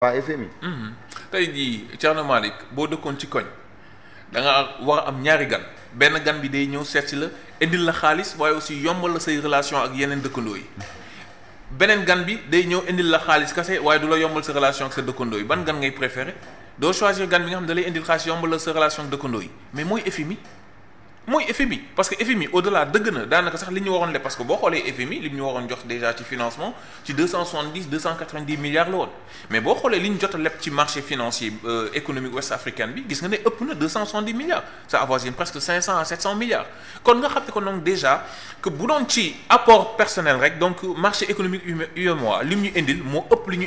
waa FMI. tey jii Thierno Malick boo dëkkoon ci koñ da nga war a am ñaari gan benn gan bi day ñëw seet si la indil la xaalis waaye aussi yombal la say relation ak yeneen dëkkandoo yi beneen gan bi day ñëw indil la xaalis kese waaye du la yombal sa relation ak sa dëkkandoo yi ban gan ngay préféré doo choisir gan bi nga xam ne da lay indil xaalis yombal la sa relation ak dëkkandoo yi mais mooy FMI parce que FMI au delà dëgg na daanaka sax li ñu waroon le parce que boo xoolee FMI li ñu waroon jox déjà ci financement ci 290 milliards la woon mais boo xoolee li ñu jot a leb ci marché financier économique ouest africain bi gis nga ne ëpp na 270 milliards ça avoisine presque 500 à 700 milliards kon nga xam ne ko donc déjà que bu doon ci apport personnel rek donc marché économique UEMOA li ñu indil moo ëpp li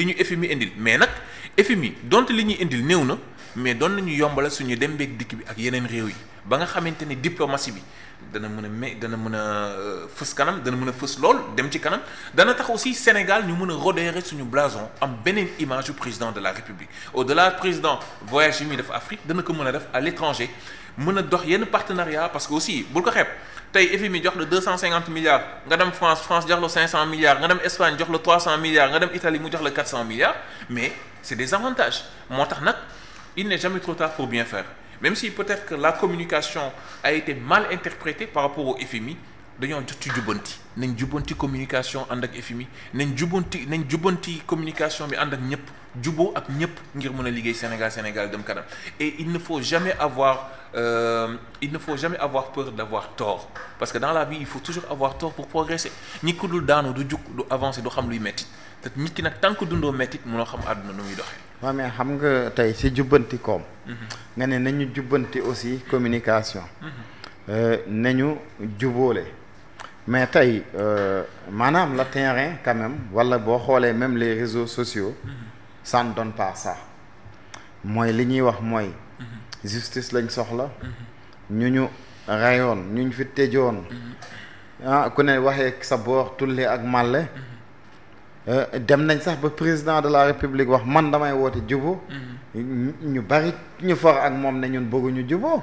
ñu FMI indil mais nag FMI donte li ñuy indil néew na mais doon nañu yombala suñu dem beeg dikk bi ak yeneen réew yi ba nga xamante ne diplomatie bi dana mën a fës kanam dana mën a fës lool dem ci kanam dana tax aussi Sénégal ñu mën a redérer suñu blason am beneen image du président de la République au-delà président voyage yi muy def Afrique dana ko mën a def à l'étranger mën a dox yenn partenariat parce que aussi bul ko xeeb tey FMI jox la 250 milliards nga dem France jox la 500 milliards nga dem Espagne jox la 300 milliards nga dem Italie mu jox la 400 milliards mais c'est des avantages moo tax nag il n'est jamais trop tard pour bien faire même si peut-être que la communication a été mal interprétée par rapport au FMI dañoo jot ci jubbanti nañ jubbanti communication ànd ak FMI nañ jubbanti communication bi ànd ak ñëpp juboo ak ñëpp ngir mën a liggéey Sénégal dem kanam et il ne faut jamais avoir peur d'avoir tort parce que dans la vie il faut toujours avoir tort pour progresser ñi ko dul daanu du jug du avancer du xam luy metti te nit ki nag tant que dundoo mettit mënoo xam àdduna nu muy doxee. waaw mais xam nga tey si jubbanti koom. nga ne nañu jubbanti aussi communication. nañu jubóole. mais tey maanaam le terrain quand même wala boo xoolee même les réseaux sociaux. ça ne donne pas ça. mooy li ñuy wax mooy. justice lañ soxla. ñu rayoon ñu fi tëjoon. ku ne waxee sa boor tulle ak màlle. dem nañ sax ba président de la république wax man damay woote jubóo. ñu bari ñu for ak moom ne ñun bëgguñu jubóo.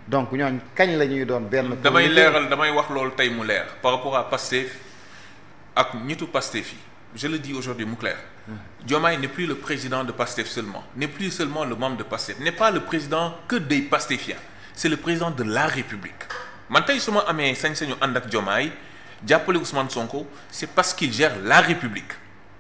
donc ñooñ kañ la ñuy doon benn. damay wax loolu tey mu leer par rapport à Pastef ak ñitu Pastef yi je le dis aujourd'hui mu clair. Diomaye n'est plus le président de Pastef seulement n'est plus seulement le membre de Pastef n'est pas le président que des Pastéfiens c'est le président de la République man tey su ma amee sañ-sañu ànd ak Diomaye jàppale Ousmane Sonko c'est parce qu'il gère la République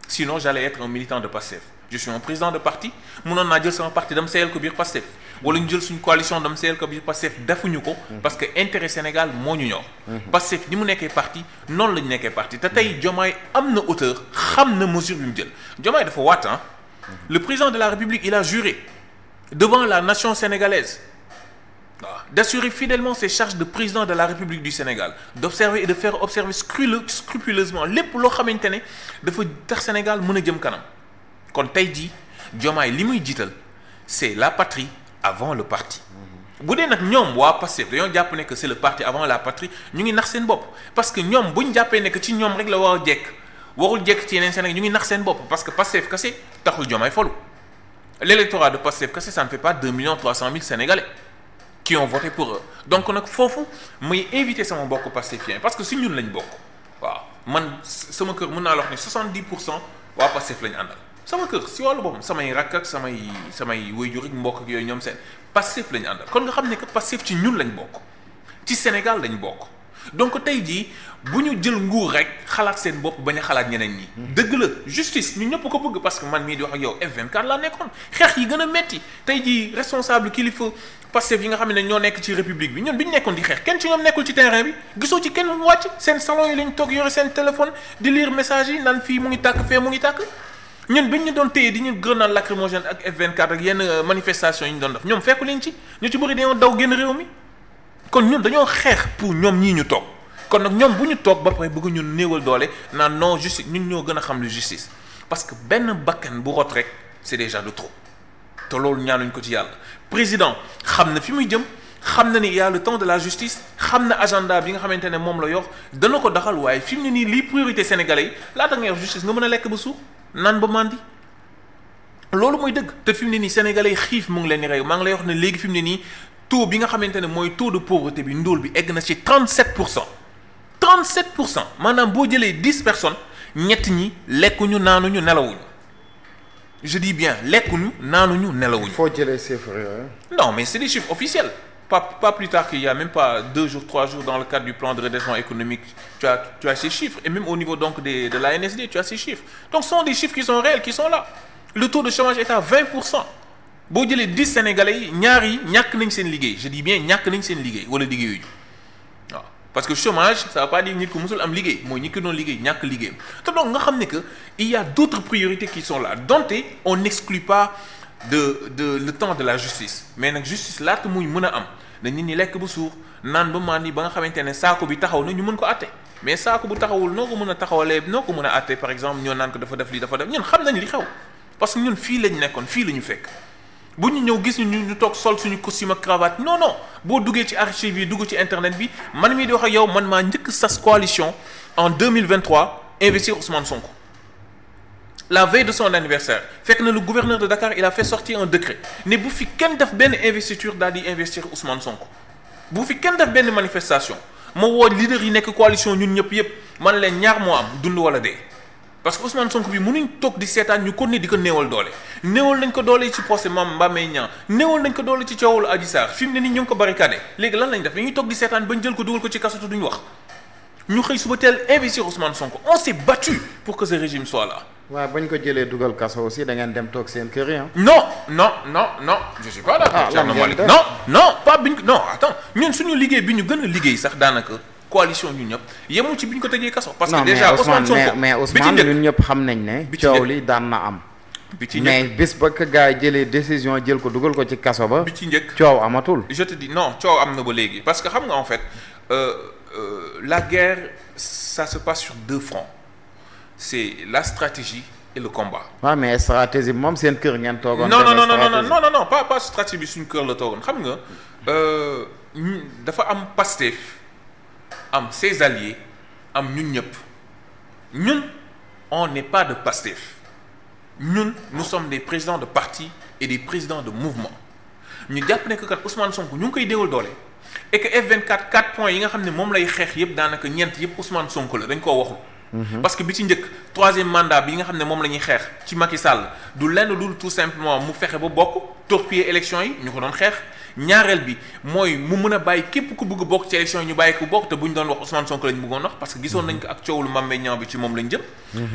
sinon j'allais être un militant de Pastef je suis un président de parti mënoon naa jël sama parti dam seyal ko biir Pastef wala ñu jël suñu coalition dam seyal ko biir Pastef defuñu ko parce que intérêt Sénégal moo ñu ñor Pastef ni mu nekkee parti noonu la ñu nekkee parti te tey Diomaye am na hauteur xam na mesure bi mu jël Diomaye dafa waat le président de la République il a juré devant la nation sénégalaise d'assurer fidèlement ses charges de président de la République du Sénégal d'observer et de faire observer scrupuleusement lépp loo xamante ne dafa tax Sénégal mën a jëm kanam kon tey jii Diomaye li muy jiital c'est la patrie avant le parti bu dee nag ñoom waa Pastef dañoo jàpp ne que c'est le parti avant la patrie ñu ngi nax seen bopp parce que ñoom bu ñu jàppee ne que ci ñoom rek la war a jekk warul jekk ci yeneen Sénégal ñu ngi nax seen bopp parce que Pastef kese taxul Diomaye falu l'électorat de Pastef kese ça ne fait pas 2 300 000 Sénégalais qui ont voté pour eux donc nag foofu muy invité sama mbokk Pastefien parce que si ñun lañ bokk waaw man sama kër mën naa la wax ne 70% waa Pastef lañ àndal sama kër si wàllu boppam samay rakk ak samay waajur ak mbokk ak yooyu ñoom seen Pastef lañ àndal kon nga xam ne que Pastef ci ñun lañ bokk ci Sénégal lañ bokk donc tey jii bu ñu jël nguur rek xalaat seen bopp bañ a xalaat ñeneen ñi. dëgg la justice ñu ñëpp ko bëgg parce que man mii di wax ak yow F24 laa nekkoon xeex yi gën a metti tey jii responsable kilifa Pastef yi nga xam ne ñoo nekk ci république bi ñun bi ñu nekkoon di xeex kenn ci ñoom nekkul ci terrain bi gisoo ci kenn mu wàcc seen salon yi lañ toog yore seen téléphone di lire message yi naan fii mu ngi tàkk fee mu ngi tàkk ñun biñ ñu doon téye di ñu grenade lacrymogène ak F24 ak yenn manifestation yi ñu doon def ñoom fekku leen ci ñu ci bëri dañoo daw génn réew mi kon ñun dañoo xeex pour ñoom ñii ñu toog kon nag ñoom bu ñu toog ba pare bëgg ñu néewal doole naan non justice ñun ñoo gën a xam lu justice parce que benn bakkan bu rot rek c'est déjà de trop te loolu ñaanuñ ko ci yàlla président xam na fi muy jëm xam na ni y a le temps de la justice xam na agenda bi nga xamante ne moom la yor dana ko doxal waaye fi mu ne nii lii priorité sénégalais yi laata nga yor justice nga mën a lekk ba suur naan ba mandi loolu mooy dëgg te fi mu ne nii sénégalais yi xiif mu ngi leen di rey maa ngi lay wax ne léegi fi mu ne nii taux bi nga xamante ne mooy taux de pauvreté bi ndóol bi egg na ci 37% maanaam boo jëlee 10 personnes ñett ñi lekkuñu naanuñu nelawuñu je dis bien lekkuñu naanuñu nelawuñu. foo jëlee chiffres yooyu. Non, mais c'est des chiffres officiels. Pas plus tard qu'il y a même pas 2 jours, 3 jours dans le cadre du plan de redressement économique, tu as ces chiffres. Et même au niveau donc de la NSD, tu as ces chiffres. Donc ce sont des chiffres qui sont réels, qui sont là. Le taux de chômage est à 20%. boo jëlee 10 Sénégalais yi ñaar yi ñàkk nañ seen liggéey je dis bien ñàkk nañ seen liggéey wala liggéeyuñu waaw parce que chômage ça veut pas dire nit ku musul am liggéey mooy nit ki doon liggéey ñàkk liggéeyam te donc nga xam ne que il y a d'autres priorités qui sont là donte on n'exclut pas le temps de la justice mais nag justice laata muy mën a am na nit ñi lekk ba suur naan ba mandi ba nga xamante ne saako bi taxaw na ñu mën ko àtte mais saako bu taxawul noo ko mën a taxawalee noo ko mën a àtte par exemple ñoo naan ko dafa def lii dafa def ñun xam nañ li xew parce que ñun fii lañ nekkoon fii la ñu fekk bu ñu ñëw gis ñu toog sol suñu costume ak cravate non boo duggee ci archive yi dugg ci internet bi man mii di wax ak yow man maa njëkk sas coalition en 2023 investir Ousmane Sonko la veille de son anniversaire fekk na le gouverneur de Dakar il a fait sortir un décret ne bu fi kenn def benn investiture daal di investir Ousmane Sonko bu fi kenn def benn manifestation ma woo leader yi nekk coalition ñun ñëpp yëpp man leen ñaar moo am dund wala dee. parce que Ousmane Sonko bi mënuñ toog di seetaan ñu continuer di ko néewal doole néewal nañ ko doole ci procès Mame Mbaye Niang néewal nañ ko doole ci coowul Adji Sarr fi mu ne nii ñu ngi ko barricadé léegi lan lañ def dañuy toog di seetaan bañ jël ko dugal ko ci kaso duñu wax ñu xëy suba teel investir Ousmane Sonko on s'est battu pour que ce régime soit là. waaw bañ ko jëlee dugal kaso aussi da ngeen dem toog seen kër yi non je suis pas d'accord. non pas biñ ko non attends ñun suñu liggéey bi ñu gën a liggéey sax daanaka. coalition ñun ñëpp yemul ci bi ñu ko tëjee kaso. parce que déjà Ousmane Sonko mais Ousmane ñun ñëpp xam nañ ne. coow li daan na am. bi ci njëkk mais bis ba ka gars yi jëlee décision jël ko dugal ko ci kaso ba. bi ci njëkk coow amatul. je te dis non coow am na ba léegi parce que xam nga en fait la guerre ça se passe sur 2 fronts c'est la stratégie et le combat. waaw mais stratégie moom seen kër ngeen toogoon. non pas stratégie bi suñu kër la toogoon xam nga dafa am Pastef. am ses alliés am ñun ñëpp ñun on n'est pas de Pastef ñun nous sommes des présidents de parti et des présidents de mouvement ñu jàpp ne que kat Ousmane Sonko ñu ngi koy déewal doole et que F24 4 points yi nga xam ne moom lay xeex yëpp daanaka ñeent yëpp Ousmane Sonko la dañ koo waxul. parce que bi ci njëkk 3e mandat bi nga xam ne moom la ñuy xeex ci Macky Sall du lenn lu tout simplement mu fexe ba bokk torpiller élection yi ñu ko doon xeex. ñaareel bi mooy mu mën a bàyyi képp ku bëgg bokk ci élection yi ñu bàyyi ku bokk te bu ñu doon wax Ousmane Sonko lañ bëggoon wax parce que gisoon nañ ko ak coowlu Mame Mbaye Niang bi ci moom lañ jëm.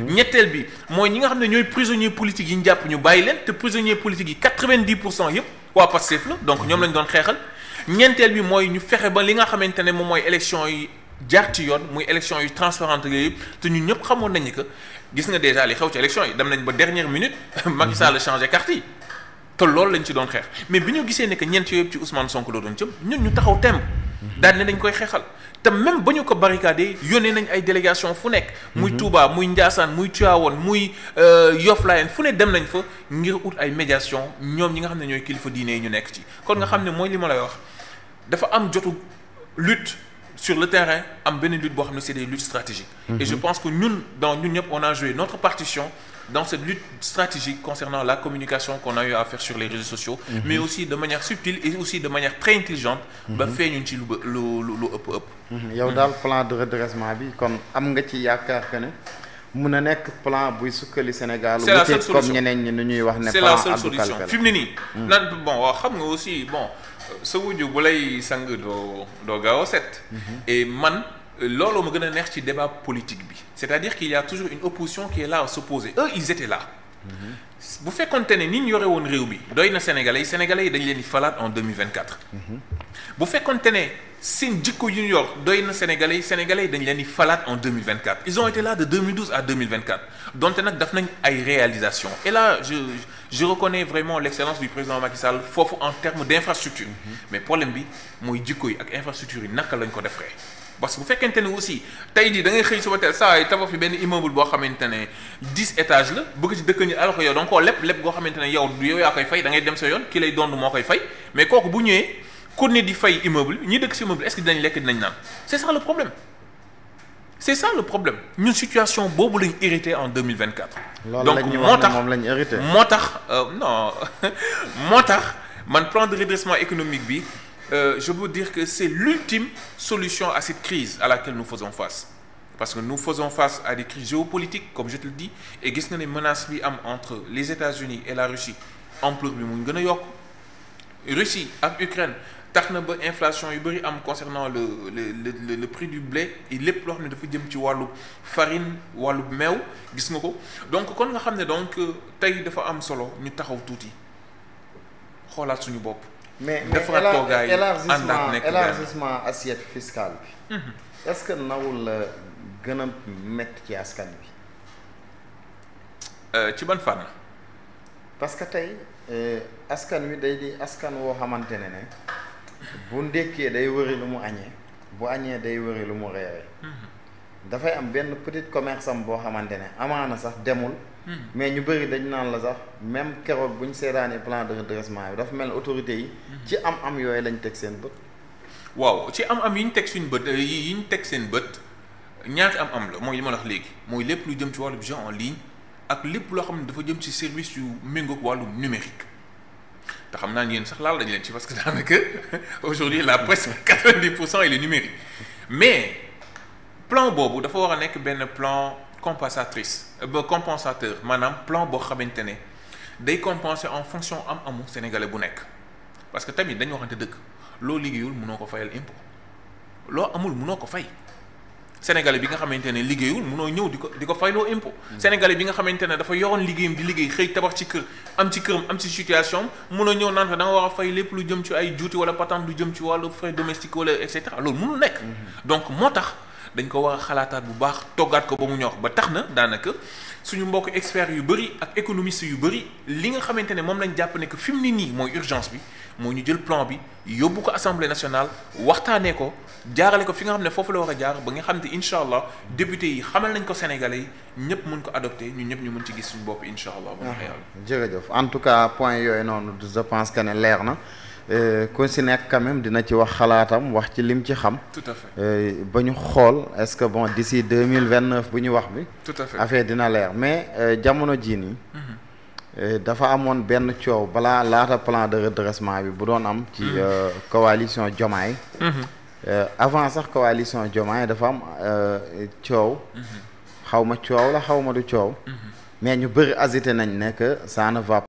ñetteel bi mooy ñi nga xam ne ñooy prisonniers politiques yi ñu jàpp ñu bàyyi leen te prisonniers politiques yi 90% yëpp waa Pastef la donc ñoom lañ doon xeexal. ñeenteel bi mooy ñu fexe ba li nga xamante ne moom mooy élection yi jaar ci yoon muy élection yu transparente yooyu yëpp te ñun ñëpp xamoon nañu que gis nga déjà li xew ci élection yi dem nañ ba dernière minute Macky Sall changé carte yi. te loolu lañ ci doon xeex mais bi ñu gisee ne que ñeent yooyu ci Ousmane Sonko la doon jëm ñun ñu taxaw temb daal ne dañ koy xeexal te même ba ñu ko barricadé yónnee nañ ay délégation fu nekk. muy Touba muy Ndiassane muy Tivaouane muy Yoff Layène fu ne dem nañ fa ngir ut ay médiation ñoom ñi nga xam ne ñooy kilifa diine yi ñu nekk ci. kon nga xam ne mooy li ma lay wax dafa am jotu lutte sur le terrain am benn lutte boo xam ne c'est des luttes stratégiques. Et je pense que ñun ñëpp on a joué notre partition. Dans cette lutte stratégique concernant la communication qu'on a eu à faire sur les réseaux sociaux mais aussi de manière subtile et aussi de manière très intelligente ba feeñuñ ci lu ëpp yow daal plan de redressement bi kon am nga ci yaakaar que ne mun a nekk plan buy sukkali Sénégal c'est la seule solution comme ñeneen ñi nu ñuy wax ne c'est la seule solution fi mu ne nii nan bon waaw xam nga aussi bon sa wujju bu lay sang doo gaaw a set et man loolu ma gën a neex ci débat politique bi c'est-à-dire qu'il y a toujours une opposition qui est là à s'opposer eux ils étaient là bu fekkoonte ne ni ñu yore woon réew bi doy na Sénégalais yi dañ leen di falaat en 2024 bu fekkoonte ne seen jikko yu ñu yor doy na Sénégalais yi dañ leen di falaat en 2024 ils ont été là de 2012 à 2024 donte nag daf nañ ay réalisations et là je reconnais vraiment l'excellence du président Macky Sall foofu en termes d'infrastructure mais problème bi mooy jikko yi ak infrastructure yi naka lañ ko defee parce que bu fekkente ne aussi tey jii da ngay xëy suba teel saa yi tabax fi benn immeuble boo xamante ne 10 étages la bëgg ci dëkk ñi alors que yow da nga koo lépp goo xamante ne yow yaa koy fay da ngay dem sa yoon ki lay dond moo koy fay mais kooku bu ñëwee ku ne di fay immeuble ñi dëkk ci immeuble est-ce que dinañ lekk dinañ naan c'est ça le problème ñun situation boobu lañ hérité en 2024. donc moo tax man plan de redressement économique bi. Je veux dire que c'est l'ultime solution à cette crise à laquelle nous faisons face parce que nous faisons face à des crises géopolitiques comme je te le dis et gis nga ne menace bi am entre les États-Unis et la Russie ampleur bi mu gën a yokk Russie ak Ukraine tax na ba inflation yu bëri am concernant le prix du blé et lépp loo xam ne dafa jëm ci wàllu farine wàllu meew gis nga ko donc kon nga xam ne donc tey dafa am solo ñu taxaw tuuti xoolaat suñu bopp. mais élargissement assiette fiscale bi. est-ce que nawul la gën a métti ci askan bi. ci ban fànn. parce que tey askan wi day di askan woo xamante ne bu ndékkee day wëri lu mu añee bu añee day wëri lu mu reere dafay am benn petit commerce am boo xamante ne amaana sax demul. mais ñu bëri dañ naan la sax même keroog bu ñu seetaanee plan de redressement bi dafa mel ne autorités yi. ci am yooyu lañ teg seen bët. waaw ci am yi ñu teg suñu bët yi ñu teg seen bët ñaati am la mooy li ma la wax léegi mooy lépp lu jëm ci wàllu gens en ligne ak lépp loo xam ne dafa jëm ci service yu méngoog wàllu numérique te xam naa ne yéen sax laal dañu leen ci parce que daanaka aujourd'hui la presque 90% il est numérique mais plan boobu dafa war a nekk benn plan compensateur maanaam plan boo xamante ne day compenser en fonction amu sénégalais bu nekk parce que tamit dañu waxante dëgg loo liggéeyul mënoo ko fayal impôt loo amul mënoo ko fay sénégalais bi nga xamante ne liggéeyul mënoo ñëw di ko fayloo impôt sénégalais bi nga xamante ne dafa yoroon liggéeyam di liggéey xëy tabax ci kër am ci këram am ci situation mënoo ñëw naan fa da nga war a fay lépp lu jëm ci ay juuti wala patente lu jëm ci wàllu frais domestique wala et cetera loolu mënul nekk donc moo tax dañ ko war a xalaataat bu baax toggaat ko ba mu ñor ba tax na daanaka suñu mbokk experts yu bëri ak économistes yu bëri li nga xamante ne moom lañ jàpp ne que fi mu ne nii mooy urgence bi moo ñu jël plan bi yóbbu ko assemblée nationale waxtaanee ko jaarale ko fi nga xam ne foofu la war a jaar ba nga xam ne incha allah député yi xamal nañ ko sénégalais yi ñëpp mën ko adopté ñun ñëpp ñu mën ci gis suñu bopp incha allah. bu neexee yàlla jërëjëf en tout cas point yooyu noonu je pense que ne leer na. ku si nekk quand même dina ci wax xalaatam wax ci lim ci xam. tout à fait ba ñu xool est-ce que bon d'ici 2029 bu ñu wax bi. tout à fait affaire dina leer mais jamono jii nii. dafa amoon benn coow balaa laata plan de redressement bi bu doon am. ci coalition Diomaye. avant sax coalition Diomaye dafa am coow. xaw ma coow la xaw ma du coow. mais ñu bëri agité nañ ne que ça ne va